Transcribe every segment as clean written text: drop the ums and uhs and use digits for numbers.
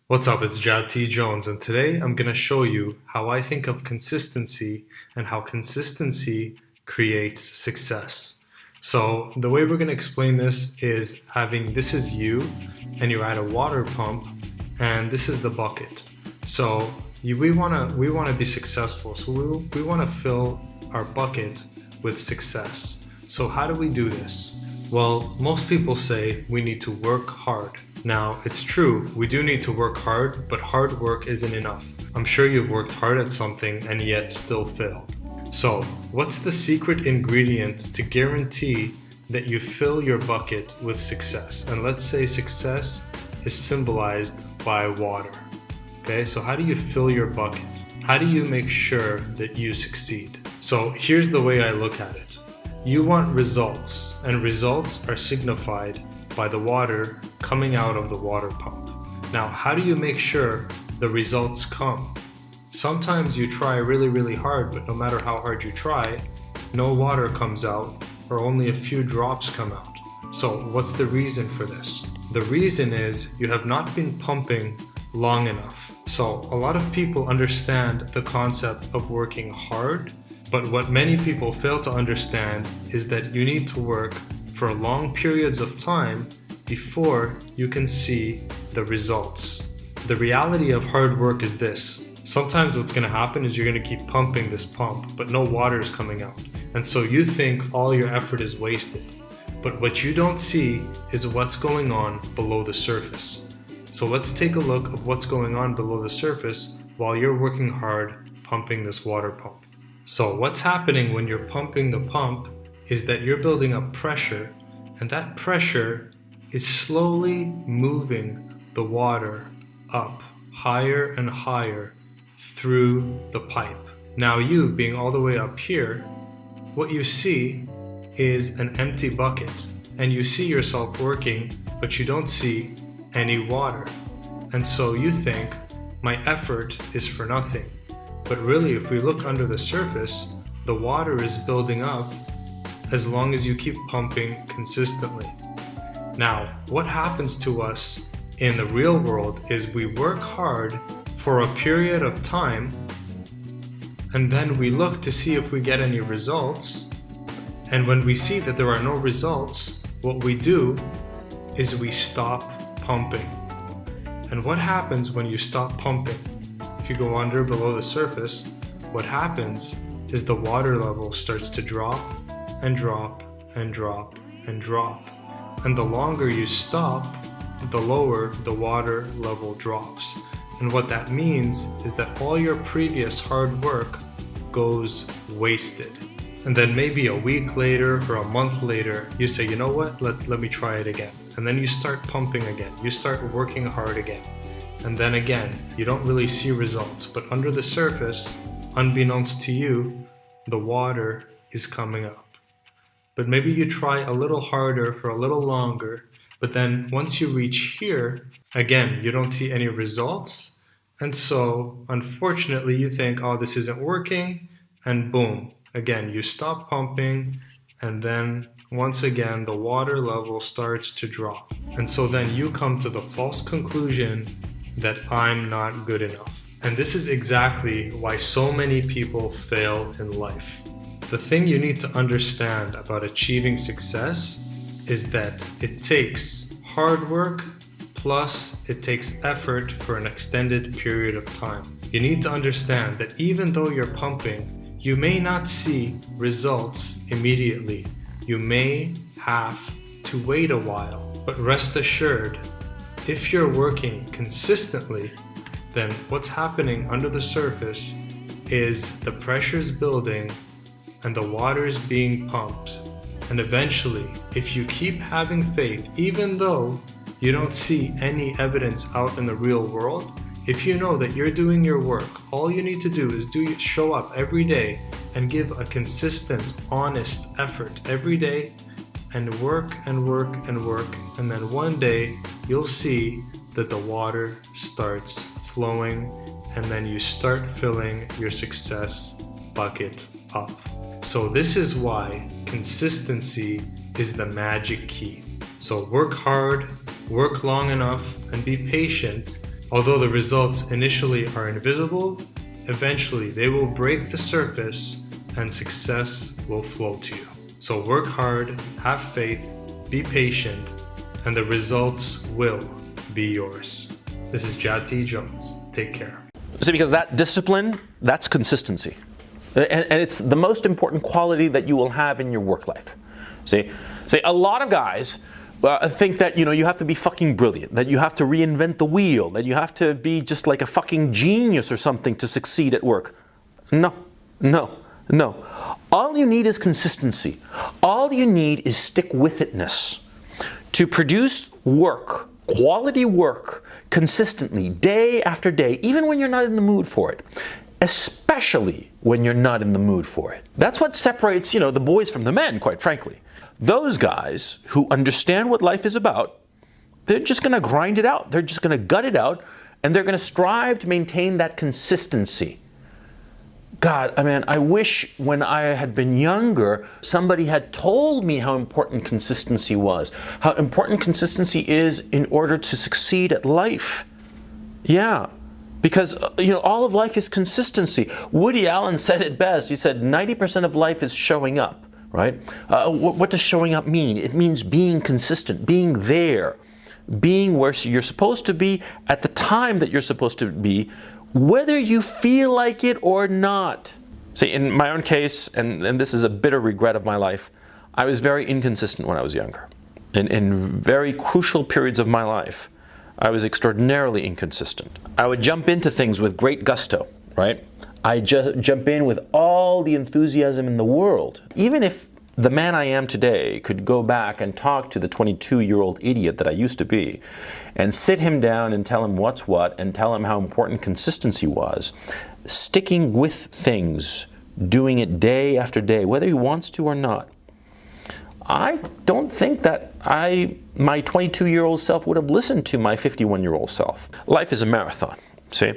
What's up, it's Jad T. Jones, and today I'm going to show you how I think of consistency and how consistency creates success. So the way we're going to explain this is this is you, and you're at a water pump, and this is the bucket. So we want to be successful, so we want to fill our bucket with success. So how do we do this? Well, most people say we need to work hard. Now, it's true, we do need to work hard, but hard work isn't enough. I'm sure you've worked hard at something and yet still failed. So, what's the secret ingredient to guarantee that you fill your bucket with success? And let's say success is symbolized by water. Okay, so how do you fill your bucket? How do you make sure that you succeed? So, here's the way I look at it. You want results, and results are signified by the water coming out of the water pump. Now, how do you make sure the results come? Sometimes you try really hard, but no matter how hard you try, no water comes out or only a few drops come out. So what's the reason for this? The reason is you have not been pumping long enough. So a lot of people understand the concept of working hard, but what many people fail to understand is that you need to work for long periods of time before you can see the results. The reality of hard work is this. Sometimes what's going to happen is you're going to keep pumping this pump, but no water is coming out. And so you think all your effort is wasted. But what you don't see is what's going on below the surface. So let's take a look at what's going on below the surface while you're working hard pumping this water pump. So what's happening when you're pumping the pump is that you're building up pressure, and that pressure is slowly moving the water up higher and higher through the pipe. Now you, being all the way up here, what you see is an empty bucket, and you see yourself working, but you don't see any water. And so you think, my effort is for nothing. But really, if we look under the surface, the water is building up as long as you keep pumping consistently. Now, what happens to us in the real world is we work hard for a period of time, and then we look to see if we get any results. And when we see that there are no results, what we do is we stop pumping. And what happens when you stop pumping? If you go under below the surface, what happens is the water level starts to drop and drop and drop and drop. And the longer you stop, the lower the water level drops. And what that means is that all your previous hard work goes wasted. And then maybe a week later or a month later, you say, you know what, let me try it again. And then you start pumping again. You start working hard again. And then again, you don't really see results. But under the surface, unbeknownst to you, the water is coming up. But maybe you try a little harder for a little longer, but then once you reach here, again, you don't see any results. And so, unfortunately, you think, oh, this isn't working, and boom, again, you stop pumping, and then once again, the water level starts to drop. And so then you come to the false conclusion that I'm not good enough. And this is exactly why so many people fail in life. The thing you need to understand about achieving success is that it takes hard work plus it takes effort for an extended period of time. You need to understand that even though you're pumping, you may not see results immediately. You may have to wait a while, but rest assured, if you're working consistently, then what's happening under the surface is the pressure's building and the water's being pumped. And eventually, if you keep having faith, even though you don't see any evidence out in the real world, if you know that you're doing your work, all you need to do is show up every day and give a consistent, honest effort every day and work and work and work. And then one day you'll see that the water starts flowing and then you start filling your success bucket up. So this is why consistency is the magic key. So work hard, work long enough, and be patient. Although the results initially are invisible, eventually they will break the surface and success will flow to you. So work hard, have faith, be patient, and the results will be yours. This is Jati Jones. Take care. See, because that discipline, that's consistency. And it's the most important quality that you will have in your work life. See, a lot of guys think that, you have to be fucking brilliant, that you have to reinvent the wheel, that you have to be just like a fucking genius or something to succeed at work. No. All you need is consistency. All you need is stick-with-itness to produce work, quality work, consistently, day after day, even when you're not in the mood for it. Especially when you're not in the mood for it. That's what separates, the boys from the men, quite frankly. Those guys who understand what life is about, they're just going to grind it out. They're just going to gut it out, and they're going to strive to maintain that consistency. God, I wish when I had been younger, somebody had told me how important consistency was, how important consistency is in order to succeed at life. Yeah, because, all of life is consistency. Woody Allen said it best. He said 90% of life is showing up, right? What does showing up mean? It means being consistent, being there, being where you're supposed to be at the time that you're supposed to be, whether you feel like it or not. See, in my own case, and this is a bitter regret of my life, I was very inconsistent when I was younger. In very crucial periods of my life, I was extraordinarily inconsistent. I would jump into things with great gusto, right? I just jump in with all the enthusiasm in the world. Even if the man I am today could go back and talk to the 22-year-old idiot that I used to be and sit him down and tell him what's what and tell him how important consistency was, sticking with things, doing it day after day, whether he wants to or not, I don't think that my 22-year-old self would have listened to my 51-year-old self. Life is a marathon, see?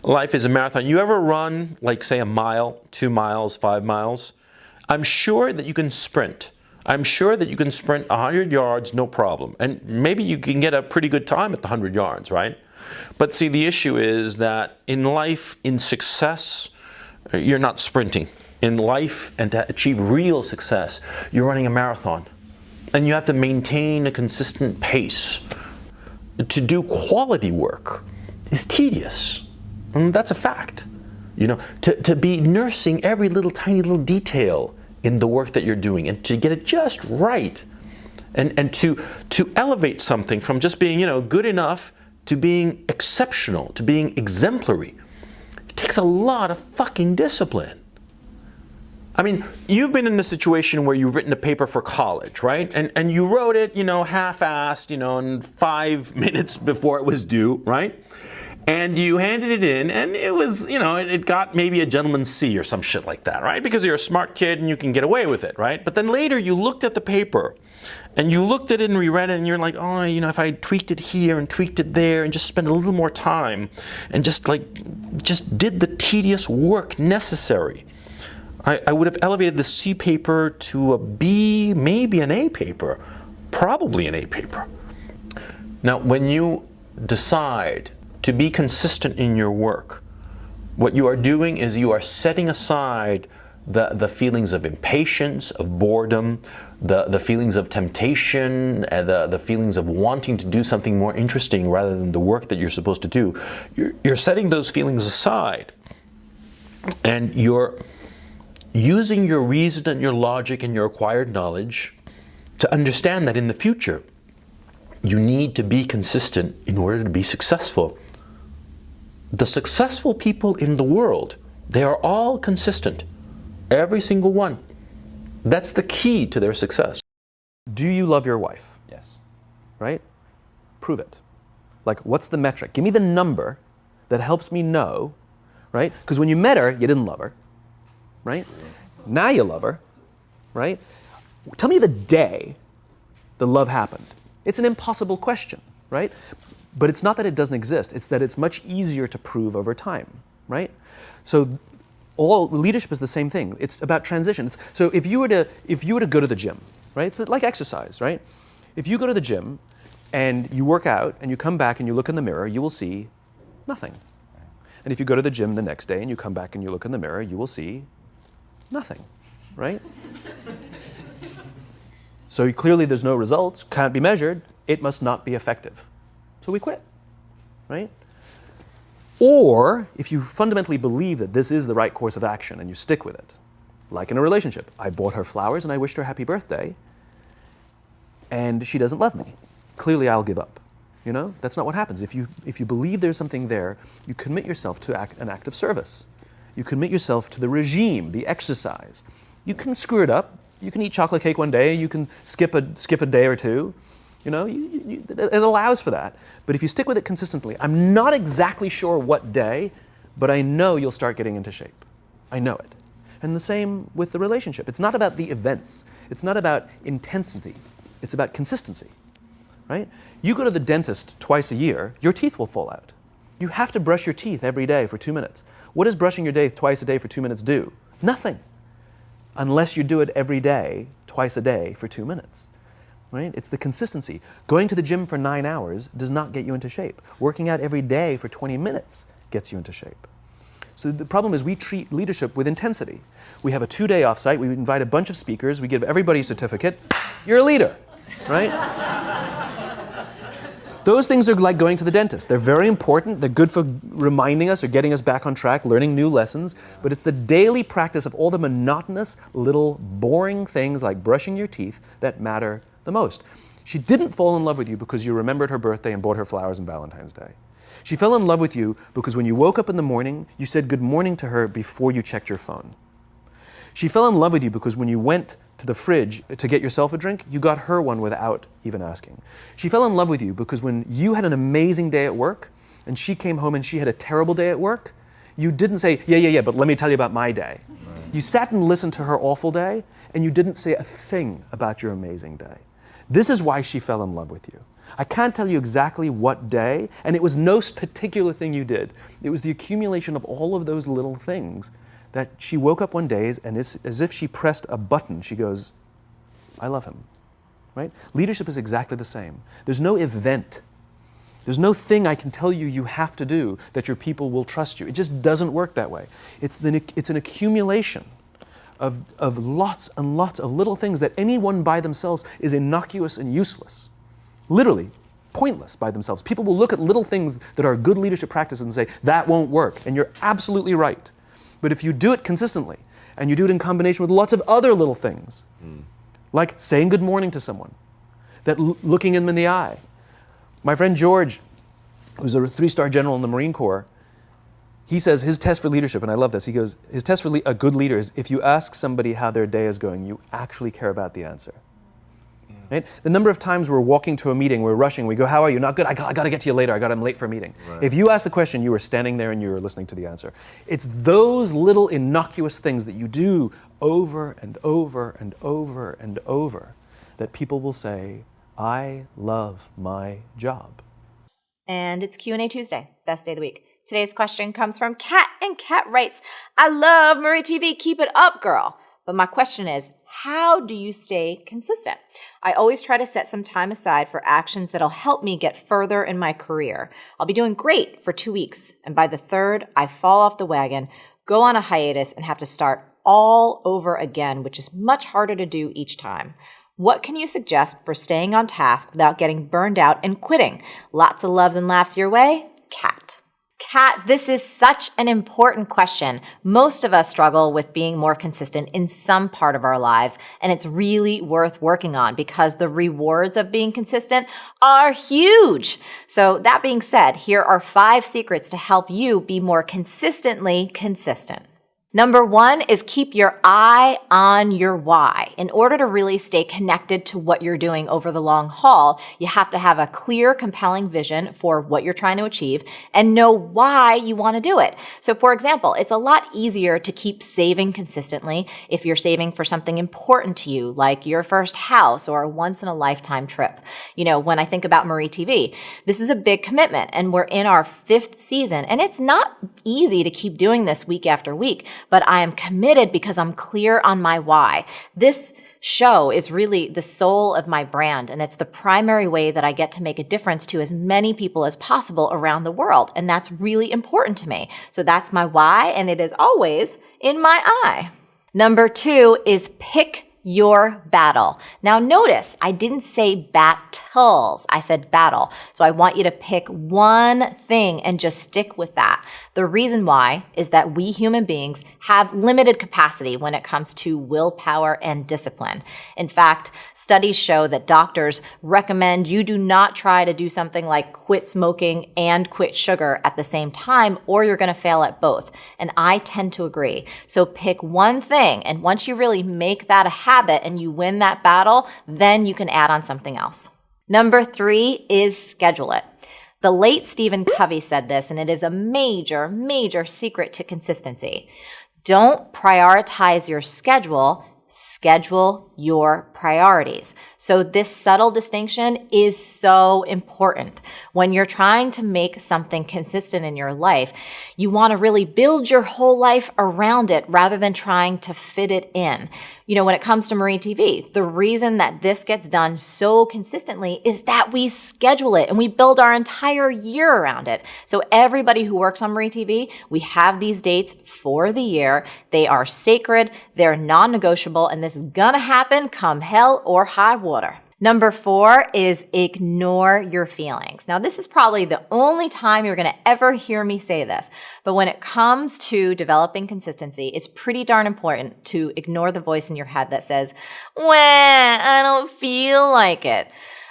Life is a marathon. You ever run, like, say, a mile, 2 miles, 5 miles? I'm sure that you can sprint. I'm sure that you can sprint 100 yards, no problem. And maybe you can get a pretty good time at the 100 yards, right? But see, the issue is that in life, in success, you're not sprinting. In life, and to achieve real success, you're running a marathon. And you have to maintain a consistent pace. To do quality work is tedious. And that's a fact. To be nursing every tiny little detail in the work that you're doing and to get it just right. And to elevate something from just being, good enough to being exceptional, to being exemplary. It takes a lot of fucking discipline. You've been in a situation where you've written a paper for college, right? And you wrote it, half-assed, in 5 minutes before it was due, right? And you handed it in, and it was, it got maybe a gentleman's C or some shit like that, right? Because you're a smart kid and you can get away with it, right? But then later you looked at the paper, and you looked at it and reread it, and you're like, oh, if I tweaked it here and tweaked it there and just spent a little more time and just did the tedious work necessary, I would have elevated the C paper to a B, maybe an A paper, probably an A paper. Now, when you decide to be consistent in your work, what you are doing is you are setting aside the feelings of impatience, of boredom, the feelings of temptation, the feelings of wanting to do something more interesting rather than the work that you're supposed to do. You're setting those feelings aside, and you're using your reason and your logic and your acquired knowledge to understand that in the future, you need to be consistent in order to be successful. The successful people in the world, they are all consistent. Every single one. That's the key to their success. Do you love your wife? Yes. Right? Prove it. Like, what's the metric? Give me the number that helps me know, right? Because when you met her, you didn't love her, right? Now you love her, right? Tell me the day the love happened. It's an impossible question, right? But it's not that it doesn't exist. It's that it's much easier to prove over time, right? So all leadership is the same thing. It's about transition. So if you were to go to the gym, right? It's like exercise, right? If you go to the gym and you work out and you come back and you look in the mirror, you will see Nothing. And if you go to the gym the next day and you come back and you look in the mirror, you will see nothing, right? So clearly there's no results, can't be measured, it must not be effective. So we quit, right? Or if you fundamentally believe that this is the right course of action and you stick with it, like in a relationship, I bought her flowers and I wished her happy birthday, and she doesn't love me. Clearly I'll give up. You know, that's not what happens. If you believe there's something there, you commit yourself to an act of service. You commit yourself to the regime, the exercise. You can screw it up. You can eat chocolate cake one day. You can skip a day or two. You know, it allows for that. But if you stick with it consistently, I'm not exactly sure what day, but I know you'll start getting into shape. I know it. And the same with the relationship. It's not about the events. It's not about intensity. It's about consistency, right? You go to the dentist twice a year, your teeth will fall out. You have to brush your teeth every day for 2 minutes. What does brushing your teeth twice a day for 2 minutes do? Nothing. Unless you do it every day, twice a day for 2 minutes, right? It's the consistency. Going to the gym for 9 hours does not get you into shape. Working out every day for 20 minutes gets you into shape. So the problem is we treat leadership with intensity. We have a 2-day offsite, we invite a bunch of speakers, we give everybody a certificate. You're a leader, right? Those things are like going to the dentist. They're very important. They're good for reminding us or getting us back on track, learning new lessons. But it's the daily practice of all the monotonous, little, boring things like brushing your teeth that matter the most. She didn't fall in love with you because you remembered her birthday and bought her flowers on Valentine's Day. She fell in love with you because when you woke up in the morning, you said good morning to her before you checked your phone. She fell in love with you because when you went to the fridge to get yourself a drink, you got her one without even asking. She fell in love with you because when you had an amazing day at work and she came home and she had a terrible day at work, you didn't say, yeah, but let me tell you about my day. Right. You sat and listened to her awful day and you didn't say a thing about your amazing day. This is why she fell in love with you. I can't tell you exactly what day, and it was no particular thing you did. It was the accumulation of all of those little things that she woke up one day and as if she pressed a button, she goes, I love him, right? Leadership is exactly the same. There's no event. There's no thing I can tell you you have to do that your people will trust you. It just doesn't work that way. It's an accumulation of lots and lots of little things that anyone by themselves is innocuous and useless. Literally, pointless by themselves. People will look at little things that are good leadership practices and say, that won't work. And you're absolutely right. But if you do it consistently, and you do it in combination with lots of other little things, like saying good morning to someone, that looking them in the eye. My friend George, who's a 3-star general in the Marine Corps, he says his test for leadership, and I love this, he goes, his test for a good leader is if you ask somebody how their day is going, you actually care about the answer. Right? The number of times we're walking to a meeting, we're rushing, we go, how are you? Not good, I got to get to you later, I'm late for a meeting. Right. If you ask the question, you were standing there and you were listening to the answer. It's those little innocuous things that you do over and over and over and over that people will say, I love my job. And it's Q&A Tuesday, best day of the week. Today's question comes from Kat, and Kat writes, I love Marie TV, keep it up, girl. But my question is, how do you stay consistent? I always try to set some time aside for actions that'll help me get further in my career. I'll be doing great for 2 weeks, and by the third, I fall off the wagon, go on a hiatus, and have to start all over again, which is much harder to do each time. What can you suggest for staying on task without getting burned out and quitting? Lots of loves and laughs your way, Kat. Kat, this is such an important question. Most of us struggle with being more consistent in some part of our lives, and it's really worth working on because the rewards of being consistent are huge. So that being said, here are 5 secrets to help you be more consistently consistent. Number 1 is keep your eye on your why. In order to really stay connected to what you're doing over the long haul, you have to have a clear, compelling vision for what you're trying to achieve and know why you want to do it. So for example, it's a lot easier to keep saving consistently if you're saving for something important to you, like your first house or a once-in-a-lifetime trip. You know, when I think about Marie TV, this is a big commitment and we're in our 5th season, and it's not easy to keep doing this week after week. but I am committed because I'm clear on my why. This show is really the soul of my brand, and it's the primary way that I get to make a difference to as many people as possible around the world, and that's really important to me. So that's my why, and it is always in my eye. Number 2 is pick your battle. Now notice, I didn't say battles, I said battle. So I want you to pick one thing and just stick with that. The reason why is that we human beings have limited capacity when it comes to willpower and discipline. In fact, studies show that doctors recommend you do not try to do something like quit smoking and quit sugar at the same time, or you're going to fail at both. And I tend to agree. So pick one thing, and once you really make that a habit and you win that battle, then you can add on something else. Number 3 is schedule it. The late Stephen Covey said this, and it is a major, major secret to consistency. Don't prioritize your schedule, schedule your priorities. So this subtle distinction is so important. When you're trying to make something consistent in your life, you want to really build your whole life around it rather than trying to fit it in. You know, when it comes to Marie TV, the reason that this gets done so consistently is that we schedule it and we build our entire year around it. So everybody who works on Marie TV, we have these dates for the year. They are sacred, they're non-negotiable, and this is gonna happen come hell or high water. Number 4 is ignore your feelings. Now, this is probably the only time you're going to ever hear me say this, but when it comes to developing consistency, it's pretty darn important to ignore the voice in your head that says, "Wah, I don't feel like it."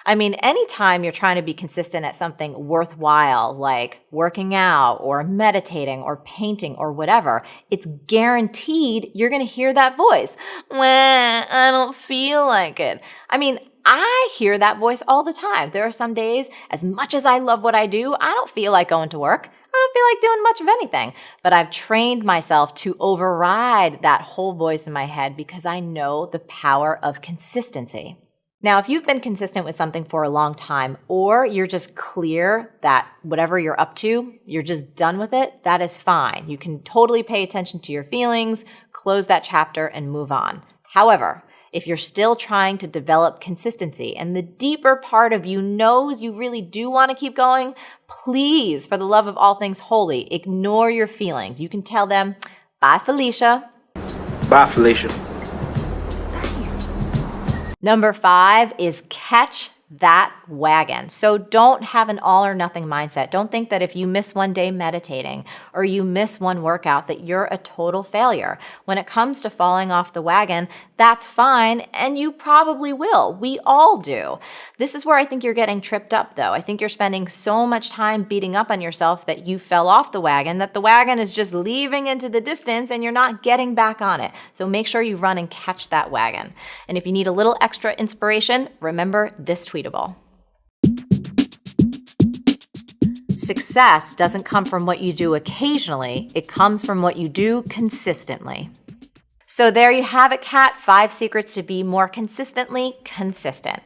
I mean, anytime you're trying to be consistent at something worthwhile, like working out or meditating or painting or whatever, it's guaranteed you're going to hear that voice. "Wah, I don't feel like it." I mean, I hear that voice all the time. There are some days, as much as I love what I do, I don't feel like going to work. I don't feel like doing much of anything. But I've trained myself to override that whole voice in my head because I know the power of consistency. Now, if you've been consistent with something for a long time, or you're just clear that whatever you're up to, you're just done with it, that is fine. You can totally pay attention to your feelings, close that chapter, and move on. However, if you're still trying to develop consistency and the deeper part of you knows you really do want to keep going, please, for the love of all things holy, ignore your feelings. You can tell them, "Bye, Felicia." Bye, Felicia. Number 5 is catch that wagon. So don't have an all or nothing mindset. Don't think that if you miss one day meditating or you miss one workout that you're a total failure. When it comes to falling off the wagon, that's fine, and you probably will. We all do. This is where I think you're getting tripped up, though. I think you're spending so much time beating up on yourself that you fell off the wagon, that the wagon is just leaving into the distance and you're not getting back on it. So make sure you run and catch that wagon. And if you need a little extra inspiration, remember this tweetable. Success doesn't come from what you do occasionally, it comes from what you do consistently. So there you have it, Kat. 5 secrets to be more consistently consistent.